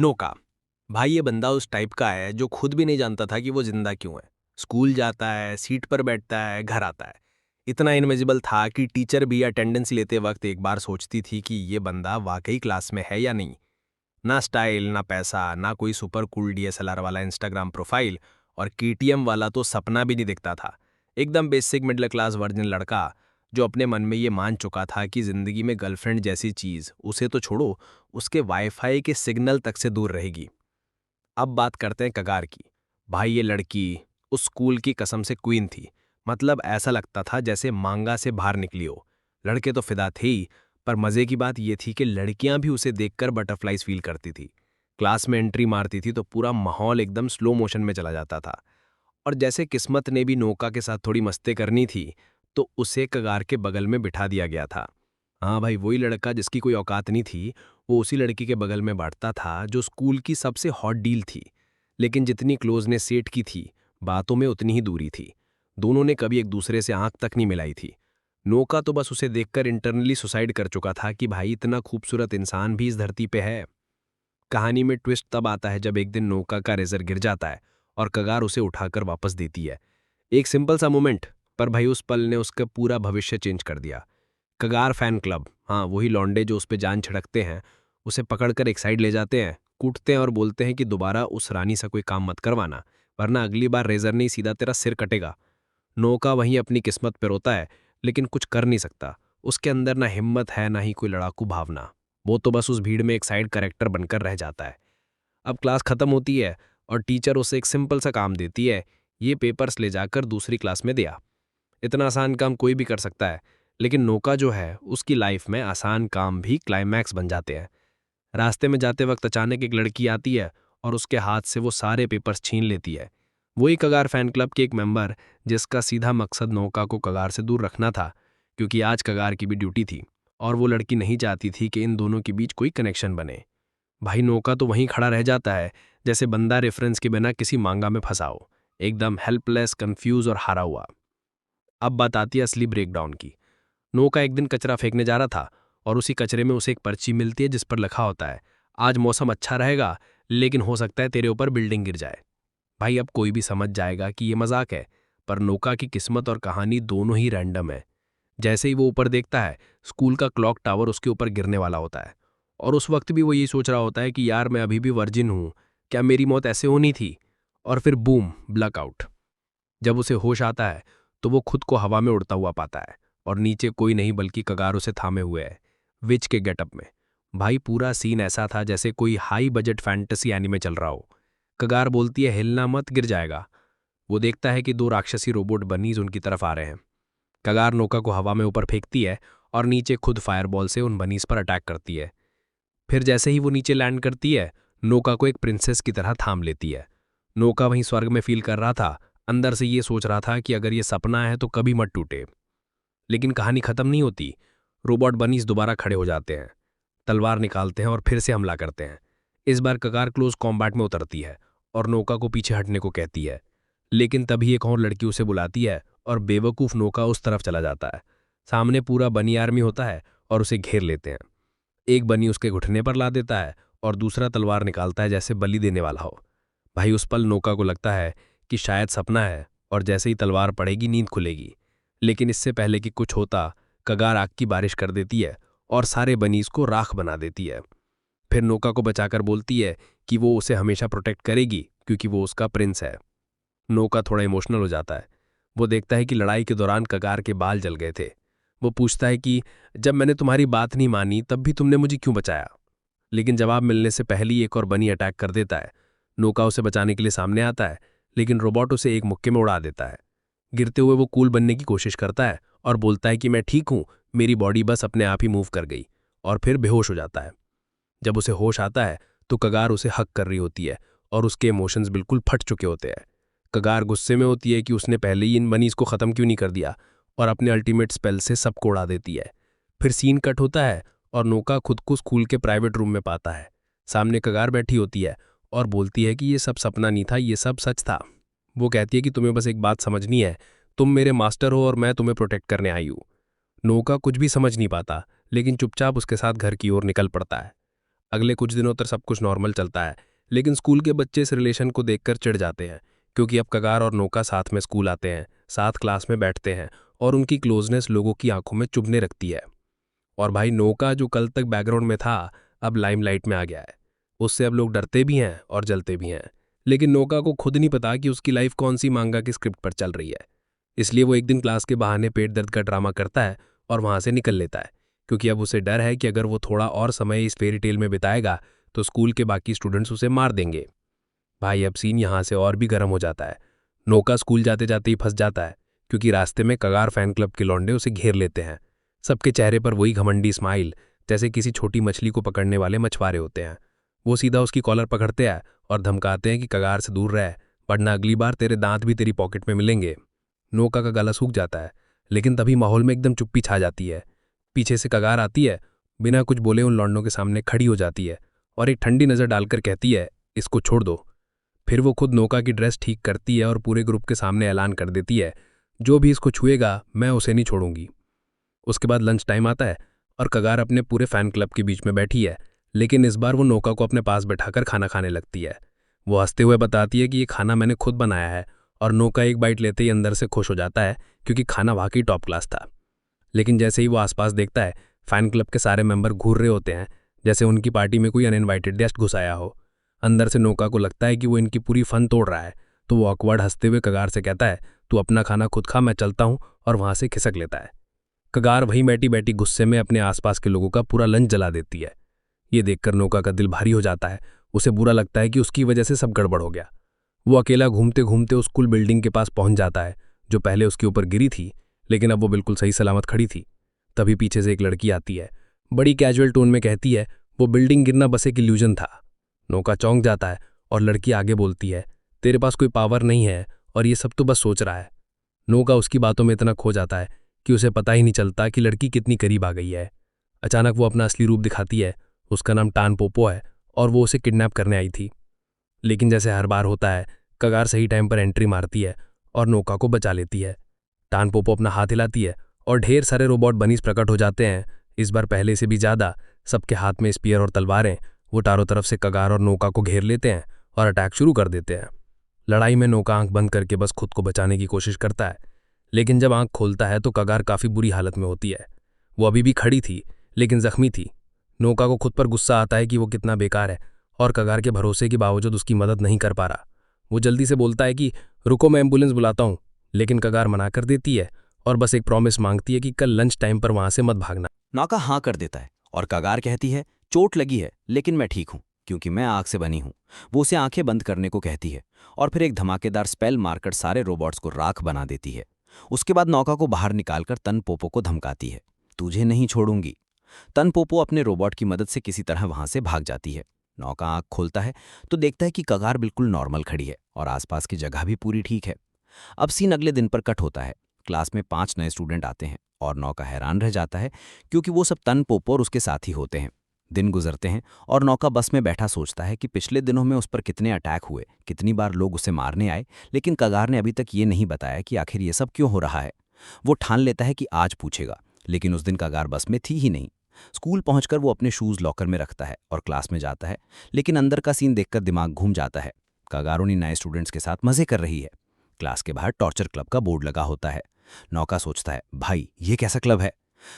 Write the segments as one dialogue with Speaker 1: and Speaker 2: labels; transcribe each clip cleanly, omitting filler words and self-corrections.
Speaker 1: नोका। भाई ये बंदा उस टाइप का है जो खुद भी नहीं जानता था कि वो जिंदा क्यों है। स्कूल जाता है, सीट पर बैठता है, घर आता है। इतना इनविजिबल था कि टीचर भी अटेंडेंस लेते वक्त एक बार सोचती थी कि ये बंदा वाकई क्लास में है या नहीं। ना स्टाइल, ना पैसा, ना कोई सुपर कूल डीएसएलआर वाला इंस्टाग्राम प्रोफाइल, और केटीएम वाला तो सपना भी नहीं दिखता था। एकदम बेसिक मिडिल क्लास वर्जिन लड़का जो अपने मन में ये मान चुका था कि जिंदगी में गर्लफ्रेंड जैसी चीज उसे तो छोड़ो, उसके वाईफाई के सिग्नल तक से दूर रहेगी। अब बात करते हैं कगार की। भाई ये लड़की उस स्कूल की कसम से क्वीन थी। मतलब ऐसा लगता था जैसे मांगा से बाहर निकली हो। लड़के तो फिदा थे ही, पर मजे की बात यह थी कि लड़कियां भी उसे देखकर बटरफ्लाइज फील करती थी। क्लास में एंट्री मारती थी तो पूरा माहौल एकदम स्लो मोशन में चला जाता था। और जैसे किस्मत ने भी नौका के साथ थोड़ी मस्ती करनी थी, तो उसे कगार के बगल में बिठा दिया गया था। हाँ भाई, वही लड़का जिसकी कोई औकात नहीं थी, वो उसी लड़की के बगल में बैठता था जो स्कूल की सबसे हॉट डील थी। लेकिन जितनी क्लोजनेस सेठ की थी, बातों में उतनी ही दूरी थी। दोनों ने कभी एक दूसरे से आंख तक नहीं मिलाई थी। नौका तो बस उसे देखकर इंटरनली सुसाइड कर चुका था कि भाई इतना खूबसूरत इंसान भी इस धरती पे है। कहानी में ट्विस्ट तब आता है जब एक दिन नौका का रेजर गिर जाता है और कगार उसे उठाकर वापस देती है। एक सिंपल सा मोमेंट, पर भाई उस पल ने उसका पूरा भविष्य चेंज कर दिया। कगार फैन क्लब, हाँ वही लौंडे जो उस पे जान छिड़कते हैं, उसे पकड़कर एक साइड ले जाते हैं, कूटते हैं और बोलते हैं कि दोबारा उस रानी से कोई काम मत करवाना, वरना अगली बार रेजर नहीं सीधा तेरा सिर कटेगा। नौका वहीं अपनी किस्मत पे रोता है, लेकिन कुछ कर नहीं सकता। उसके अंदर ना हिम्मत है, ना ही कोई लड़ाकू भावना। वो तो बस उस भीड़ में एक साइड कैरेक्टर बनकर रह जाता है। अब क्लास खत्म होती है और टीचर उसे एक सिंपल सा काम देती है, ये पेपर्स ले जाकर दूसरी क्लास में दिया। इतना आसान काम कोई भी कर सकता है, लेकिन नौका जो है उसकी लाइफ में आसान काम भी क्लाइमैक्स बन जाते हैं। रास्ते में जाते वक्त अचानक एक लड़की आती है और उसके हाथ से वो सारे पेपर्स छीन लेती है। वही कगार फैन क्लब के एक मेंबर, जिसका सीधा मकसद नौका को कगार से दूर रखना था, क्योंकि आज कगार की भी ड्यूटी थी और वो लड़की नहीं चाहती थी कि इन दोनों के बीच कोई कनेक्शन बने। भाई नौका तो वहीं खड़ा रह जाता है, जैसे बंदा रेफरेंस के बिना किसी मांगा में फंसा हो, एकदम हेल्पलेस, कंफ्यूज और हारा हुआ। अब बात आती है असली ब्रेकडाउन की। नौका एक दिन कचरा फेंकने जा रहा था और उसी कचरे में उसे एक पर्ची मिलती है जिस पर लिखा होता है, आज मौसम अच्छा रहेगा, लेकिन हो सकता है तेरे ऊपर बिल्डिंग गिर जाए। भाई अब कोई भी समझ जाएगा कि ये मजाक है, पर नौका की किस्मत और कहानी दोनों ही रैंडम है। जैसे ही वो ऊपर देखता है, स्कूल का क्लॉक टावर उसके ऊपर गिरने वाला होता है। और उस वक्त भी वो यही सोच रहा होता है कि यार मैं अभी भी वर्जिन हूं, क्या मेरी मौत ऐसे होनी थी। और फिर बूम, ब्लैकआउट। जब उसे होश आता है तो वो खुद को हवा में उड़ता हुआ पाता है और नीचे कोई नहीं बल्कि कगार उसे थामे हुए है, विच के गेटअप में। भाई पूरा सीन ऐसा था जैसे कोई हाई बजट फैंटेसी एनिमे चल रहा हो। कगार बोलती है, हिलना मत, गिर जाएगा। वो देखता है कि दो राक्षसी रोबोट बनीज उनकी तरफ आ रहे हैं। कगार नौका को हवा में ऊपर फेंकती है और नीचे खुद फायरबॉल से उन बनीज पर अटैक करती है। फिर जैसे ही वो नीचे लैंड करती है, नौका को एक प्रिंसेस की तरह थाम लेती है। नौका वहीं स्वर्ग में फील कर रहा था, अंदर से ये सोच रहा था कि अगर ये सपना है तो कभी मत टूटे। लेकिन कहानी खत्म नहीं होती। रोबोट बनीज दोबारा खड़े हो जाते हैं, तलवार निकालते हैं और फिर से हमला करते हैं। इस बार कगार क्लोज कॉम्बैट में उतरती है और नौका को पीछे हटने को कहती है, लेकिन तभी एक और लड़की उसे बुलाती है और बेवकूफ नौका उस तरफ चला जाता है। सामने पूरा बनी आर्मी होता है और उसे घेर लेते हैं। एक बनी उसके घुटने पर ला देता है और दूसरा तलवार निकालता है जैसे बलि देने वाला हो। भाई उस पल नौका को लगता है कि शायद सपना है और जैसे ही तलवार पड़ेगी नींद खुलेगी। लेकिन इससे पहले कि कुछ होता, कगार आग की बारिश कर देती है और सारे बनीज को राख बना देती है। फिर नौका को बचाकर बोलती है कि वो उसे हमेशा प्रोटेक्ट करेगी क्योंकि वो उसका प्रिंस है। नौका थोड़ा इमोशनल हो जाता है। वो देखता है कि लड़ाई के दौरान कगार के बाल जल गए थे। वो पूछता है कि जब मैंने तुम्हारी बात नहीं मानी तब भी तुमने मुझे क्यों बचाया। लेकिन जवाब मिलने से पहले ही एक और बनी अटैक कर देता है। नौका उसे बचाने के लिए सामने आता है, लेकिन रोबोट उसे एक मुक्के में उड़ा देता है। गिरते हुए वो कूल बनने की कोशिश करता है और बोलता है कि मैं ठीक हूं, मेरी बॉडी बस अपने आप ही मूव कर गई। और फिर बेहोश हो जाता है। जब उसे होश आता है तो कगार उसे हक कर रही होती है और उसके इमोशंस बिल्कुल फट चुके होते हैं। कगार गुस्से में होती है कि उसने पहले ही इन बनीज को खत्म क्यों नहीं कर दिया, और अपने अल्टीमेट स्पेल से सबको उड़ा देती है। फिर सीन कट होता है और नौका खुद को स्कूल के प्राइवेट रूम में पाता है। सामने कगार बैठी होती है और बोलती है कि ये सब सपना नहीं था, ये सब सच था। वो कहती है कि तुम्हें बस एक बात समझनी है, तुम मेरे मास्टर हो और मैं तुम्हें प्रोटेक्ट करने आई हूँ। नौका कुछ भी समझ नहीं पाता, लेकिन चुपचाप उसके साथ घर की ओर निकल पड़ता है।
Speaker 2: अगले कुछ दिनों तक सब कुछ नॉर्मल चलता है, लेकिन स्कूल के बच्चे इस रिलेशन को देखकर चिढ़ जाते हैं, क्योंकि अब कगार और नोका साथ में स्कूल आते हैं, साथ क्लास में बैठते हैं, और उनकी क्लोजनेस लोगों की आंखों में चुभने लगती है। और भाई नोका जो कल तक बैकग्राउंड में था, अब लाइमलाइट में आ गया है। उससे अब लोग डरते भी हैं और जलते भी हैं। लेकिन नोका को खुद नहीं पता कि उसकी लाइफ कौन सी मांगा की स्क्रिप्ट पर चल रही है। इसलिए वो एक दिन क्लास के बहाने पेट दर्द का ड्रामा करता है और वहां से निकल लेता है, क्योंकि अब उसे डर है कि अगर वो थोड़ा और समय इस फेरी टेल में बिताएगा तो स्कूल के बाकी स्टूडेंट्स उसे मार देंगे। भाई अब सीन यहाँ से और भी गर्म हो जाता है। नोका स्कूल जाते जाते ही फंस जाता है, क्योंकि रास्ते में कगार फैन क्लब के लौंडे उसे घेर लेते हैं। सबके चेहरे पर वही घमंडी स्माइल, जैसे किसी छोटी मछली को पकड़ने वाले मछुआरे होते हैं। वो सीधा उसकी कॉलर पकड़ते हैं और धमकाते हैं कि कगार से दूर रह, वरना अगली बार तेरे दांत भी तेरी पॉकेट में मिलेंगे। नोका का गला सूख जाता है, लेकिन तभी माहौल में एकदम चुप्पी छा जाती है। पीछे से कगार आती है, बिना कुछ बोले उन लौंडों के सामने खड़ी हो जाती है और एक ठंडी नज़र डालकर कहती है, इसको छोड़ दो। फिर वो खुद नोका की ड्रेस ठीक करती है और पूरे ग्रुप के सामने ऐलान कर देती है, जो भी इसको छुएगा मैं उसे नहीं छोड़ूंगी। उसके बाद लंच टाइम आता है और कगार अपने पूरे फैन क्लब के बीच में बैठी है, लेकिन इस बार वो नोका को अपने पास बैठाकर खाना खाने लगती है। वो हंसते हुए बताती है कि ये खाना मैंने खुद बनाया है, और नोका एक बाइट लेते ही अंदर से खुश हो जाता है, क्योंकि खाना वाकई टॉप क्लास था। लेकिन जैसे ही वो आसपास देखता है, फैन क्लब के सारे मेंबर घूर रहे होते हैं, जैसे उनकी पार्टी में कोई अनइनवाइटेड गेस्ट घुस आया हो। अंदर से नोका को लगता है कि वो इनकी पूरी फन तोड़ रहा है, तो वो ऑकवर्ड हंसते हुए कगार से कहता है, तू अपना खाना खुद खा, मैं चलता हूँ, और वहां से खिसक लेता है। कगार वहीं बैठी बैठी गुस्से में अपने आसपास के लोगों का पूरा लंच जला देती है। ये देखकर नोका का दिल भारी हो जाता है। उसे बुरा लगता है कि उसकी वजह से सब गड़बड़ हो गया। वो अकेला घूमते घूमते उस स्कूल बिल्डिंग के पास पहुंच जाता है, जो पहले उसके ऊपर गिरी थी, लेकिन अब वो बिल्कुल सही सलामत खड़ी थी। तभी पीछे से एक लड़की आती है, बड़ी कैजुअल टोन में कहती है, वो बिल्डिंग गिरना बस एक इल्यूजन था। नोका चौंक जाता है और लड़की आगे बोलती है, तेरे पास कोई पावर नहीं है और ये सब तो बस सोच रहा है। नोका उसकी बातों में इतना खो जाता है कि उसे पता ही नहीं चलता कि लड़की कितनी करीब आ गई है। अचानक वो अपना असली रूप दिखाती है। उसका नाम टान पोपो है और वो उसे किडनैप करने आई थी। लेकिन जैसे हर बार होता है, कगार सही टाइम पर एंट्री मारती है और नोका को बचा लेती है। टान पोपो अपना हाथ हिलाती है और ढेर सारे रोबोट बनीज प्रकट हो जाते हैं। इस बार पहले से भी ज्यादा, सबके हाथ में स्पीयर और तलवारें। वो चारों तरफ से कगार और नोका को घेर लेते हैं और अटैक शुरू कर देते हैं। लड़ाई में नोका आंख बंद करके बस खुद को बचाने की कोशिश करता है, लेकिन जब आंख खोलता है तो कगार काफी बुरी हालत में होती है। वो अभी भी खड़ी थी, लेकिन जख्मी थी। नोका को खुद पर गुस्सा आता है कि वो कितना बेकार है और कगार के भरोसे के बावजूद उसकी मदद नहीं कर पा रहा। वो जल्दी से बोलता है कि रुको, मैं एम्बुलेंस बुलाता हूँ, लेकिन कगार मना कर देती है और बस एक प्रॉमिस मांगती है कि कल लंच टाइम पर वहां से मत भागना।
Speaker 3: नौका हाँ कर देता है और कगार कहती है, चोट लगी है लेकिन मैं ठीक हूँ, क्योंकि मैं आग से बनी हूँ। वो उसे आंखें बंद करने को कहती है और फिर एक धमाकेदार स्पेल मारकर सारे रोबोट्स को राख बना देती है। उसके बाद नौका को बाहर निकालकर तन पोपो को धमकाती है, तुझे नहीं छोड़ूंगी। तन पोपो अपने रोबोट की मदद से किसी तरह वहां से भाग जाती है। नौका आंख खोलता है तो देखता है कि कगार बिल्कुल नॉर्मल खड़ी है और आसपास की जगह भी पूरी ठीक है। अब सीन अगले दिन पर कट होता है। क्लास में 5 नए स्टूडेंट आते हैं और नौका हैरान रह जाता है, क्योंकि वो सब तन पोपो और उसके साथी होते हैं। दिन गुजरते हैं और नौका बस में बैठा सोचता है कि पिछले दिनों में उस पर कितने अटैक हुए, कितनी बार लोग उसे मारने आए, लेकिन कगार ने अभी तक ये नहीं बताया कि आखिर ये सब क्यों हो रहा है। वो ठान लेता है कि आज पूछेगा, लेकिन उस दिन कगार बस में थी ही नहीं। स्कूल पहुंचकर वो अपने शूज लॉकर में रखता है और क्लास में जाता है, लेकिन अंदर का सीन देखकर दिमाग घूम जाता है। कगार उन्हीं नए स्टूडेंट्स के साथ मजे कर रही है। क्लास के बाहर टॉर्चर क्लब का बोर्ड लगा होता है। नौका सोचता है, भाई ये कैसा क्लब है।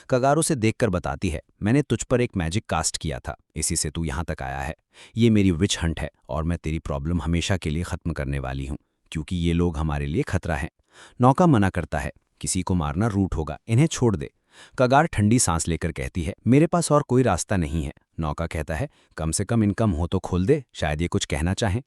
Speaker 3: कगार उसे देखकर बताती है, मैंने तुझ पर एक मैजिक कास्ट किया था, इसी से तू यहाँ तक आया है। ये मेरी विच हंट है और मैं तेरी प्रॉब्लम हमेशा के लिए खत्म करने वाली हूँ, क्योंकि ये लोग हमारे लिए खतरा हैं। नौका मना करता है, किसी को मारना रूट होगा, इन्हें छोड़ दे। कगार ठंडी सांस लेकर कहती है, मेरे पास और कोई रास्ता नहीं है। नौका कहता है, कम से कम इनकम हो तो खोल दे, शायद ये कुछ कहना चाहें।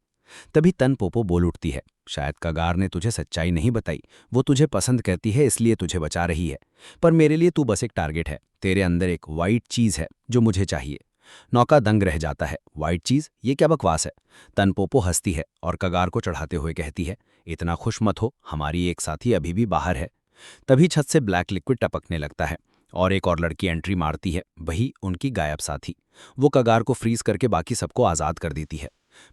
Speaker 3: तभी तन पोपो बोल उठती है, शायद कगार ने तुझे सच्चाई नहीं बताई, वो तुझे पसंद करती है इसलिए तुझे बचा रही है, पर मेरे लिए तू बस एक टारगेट है। तेरे अंदर एक वाइट चीज है जो मुझे चाहिए। नौका दंग रह जाता है, वाइट चीज, ये क्या बकवास है। तन पोपो हंसती है और कगार को चढ़ाते हुए कहती है, इतना खुश मत हो, हमारी एक साथी अभी भी बाहर है। तभी छत से ब्लैक लिक्विड टपकने लगता है और एक और लड़की एंट्री मारती है, वही उनकी गायब साथी। वो कगार को फ्रीज करके बाकी सबको आजाद कर देती है।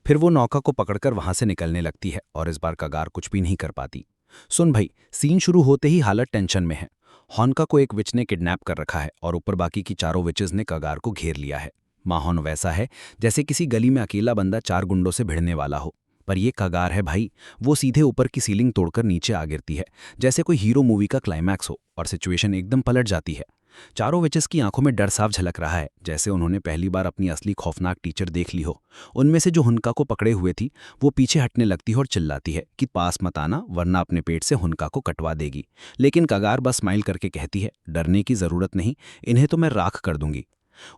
Speaker 3: फिर वो नौका को पकड़कर वहां से निकलने लगती है और इस बार कगार कुछ भी नहीं कर पाती। सुन भाई, सीन शुरू होते ही हालत टेंशन में है। हॉनका को एक विच ने किडनैप कर रखा है और ऊपर बाकी की चारों विचेस ने कगार को घेर लिया है। माहौल वैसा है जैसे किसी गली में अकेला बंदा 4 गुंडों से भिड़ने वाला हो। पर ये कगार है भाई, वो सीधे ऊपर की सीलिंग तोड़कर नीचे आ गिरती है, जैसे कोई हीरो मूवी का क्लाइमैक्स हो, और सिचुएशन एकदम पलट जाती है। चारों विचेस की आंखों में डर साफ झलक रहा है, जैसे उन्होंने पहली बार अपनी असली खौफनाक टीचर देख ली हो। उनमें से जो हुनका को पकड़े हुए थी, वो पीछे हटने लगती है और चिल्लाती है कि पास मत आना, वरना अपने पेट से हुनका को कटवा देगी। लेकिन कगार बस स्माइल करके कहती है, डरने की जरूरत नहीं, इन्हें तो मैं राख कर दूंगी।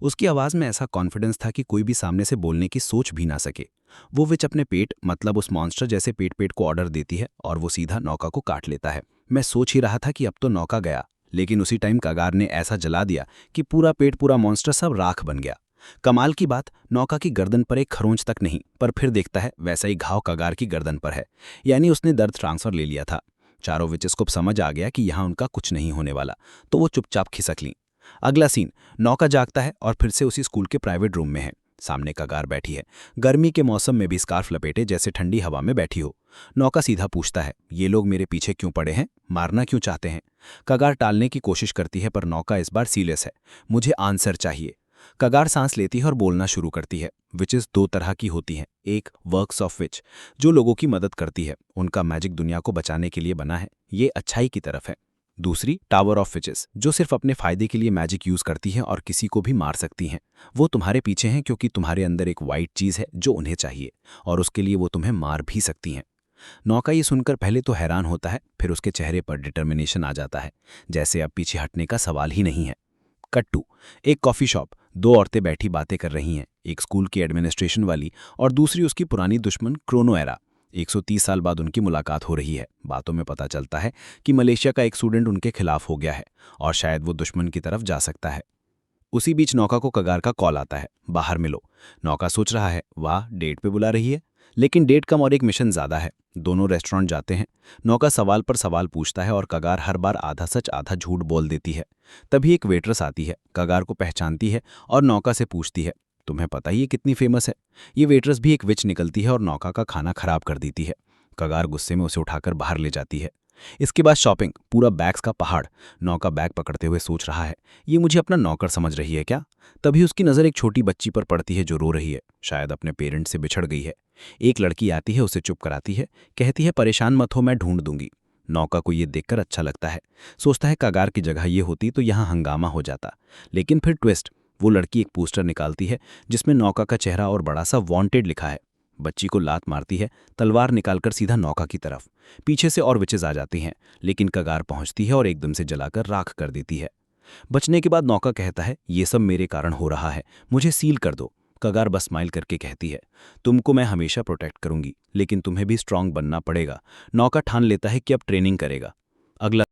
Speaker 3: उसकी आवाज में ऐसा कॉन्फिडेंस था कि कोई भी सामने से बोलने की सोच भी ना सके। वो विच अपने पेट, मतलब उस मॉन्स्टर जैसे पेट पेट को ऑर्डर देती है और वो सीधा नौका को काट लेता है। मैं सोच ही रहा था कि अब तो नौका गया, लेकिन उसी टाइम कगार ने ऐसा जला दिया कि पूरा पेट, पूरा मॉन्स्टर सब राख बन गया। कमाल की बात, नौका की गर्दन पर एक खरोंच तक नहीं, पर फिर देखता है वैसा ही घाव कगार की गर्दन पर है, यानी उसने दर्द ट्रांसफर ले लिया था। चारों विचेस को समझ आ गया कि यहाँ उनका कुछ नहीं होने वाला, तो वो चुपचाप खिसक लीं। अगला सीन, नौका जागता है और फिर से उसी स्कूल के प्राइवेट रूम में है। सामने कगार बैठी है, गर्मी के मौसम में भी स्कार्फ लपेटे जैसे ठंडी हवा में बैठी हो। नौका सीधा पूछता है, ये लोग मेरे पीछे क्यों पड़े हैं, मारना क्यों चाहते हैं? कगार टालने की कोशिश करती है, पर नौका इस बार सीरियस है, मुझे आंसर चाहिए। कगार सांस लेती है और बोलना शुरू करती है। विचेस 2 तरह की होती हैं, एक वर्क्स ऑफ विच, जो लोगों की मदद करती है, उनका मैजिक दुनिया को बचाने के लिए बना है, ये अच्छाई की तरफ है। दूसरी टावर ऑफ विचेस, जो सिर्फ अपने फायदे के लिए मैजिक यूज करती हैं और किसी को भी मार सकती हैं। वो तुम्हारे पीछे हैं क्योंकि तुम्हारे अंदर एक वाइट चीज है जो उन्हें चाहिए, और उसके लिए वो तुम्हें मार भी सकती हैं। नौका ये सुनकर पहले तो हैरान होता है, फिर उसके चेहरे पर डिटर्मिनेशन आ जाता है, जैसे अब पीछे हटने का सवाल ही नहीं है। कट टू, एक कॉफी शॉप, 2 औरतें बैठी बातें कर रही हैं, एक स्कूल की एडमिनिस्ट्रेशन वाली और दूसरी उसकी पुरानी दुश्मन क्रोनो एरा। 130 साल बाद उनकी मुलाकात हो रही है। बातों में पता चलता है कि मलेशिया का एक स्टूडेंट उनके खिलाफ हो गया है और शायद वो दुश्मन की तरफ जा सकता है। उसी बीच नौका को कगार का कॉल आता है, बाहर मिलो। नौका सोच रहा है, वाह, डेट पे बुला रही है, लेकिन डेट कम और एक मिशन ज्यादा है। दोनों रेस्टोरेंट जाते हैं। नौका सवाल पर सवाल पूछता है और कगार हर बार आधा सच आधा झूठ बोल देती है। तभी एक वेट्रेस आती है, कगार को पहचानती है और नौका से पूछती है, तुम्हें पता ही ये कितनी फेमस है? ये वेट्रेस भी एक विच निकलती है और नौका का खाना खराब कर देती है। कगार गुस्से में उसे उठाकर बाहर ले जाती है। इसके बाद शॉपिंग, पूरा बैग्स का पहाड़। नौका बैग पकड़ते हुए सोच रहा है, ये मुझे अपना नौकर समझ रही है क्या? तभी उसकी नज़र एक छोटी बच्ची पर पड़ती है जो रो रही है, शायद अपने पेरेंट्स से बिछड़ गई है। एक लड़की आती है, उसे चुप कराती है, कहती है परेशान मत हो, मैं ढूंढ दूंगी। नौका को ये देखकर अच्छा लगता है, सोचता है कगार की जगह ये होती तो यहाँ हंगामा हो जाता। लेकिन फिर ट्विस्ट, वो लड़की एक पोस्टर निकालती है जिसमें नौका का चेहरा और बड़ा सा वांटेड लिखा है। बच्ची को लात मारती है, तलवार निकालकर सीधा नौका की तरफ। पीछे से और विचेस आ जाती हैं, लेकिन कगार पहुंचती है और एकदम से जलाकर राख कर देती है। बचने के बाद नौका कहता है, ये सब मेरे कारण हो रहा है, मुझे सील कर दो। कगार बस स्माइल करके कहती है, तुमको मैं हमेशा प्रोटेक्ट करूंगी, लेकिन तुम्हें भी स्ट्रांग बनना पड़ेगा। नौका ठान लेता है कि अब ट्रेनिंग करेगा। अगला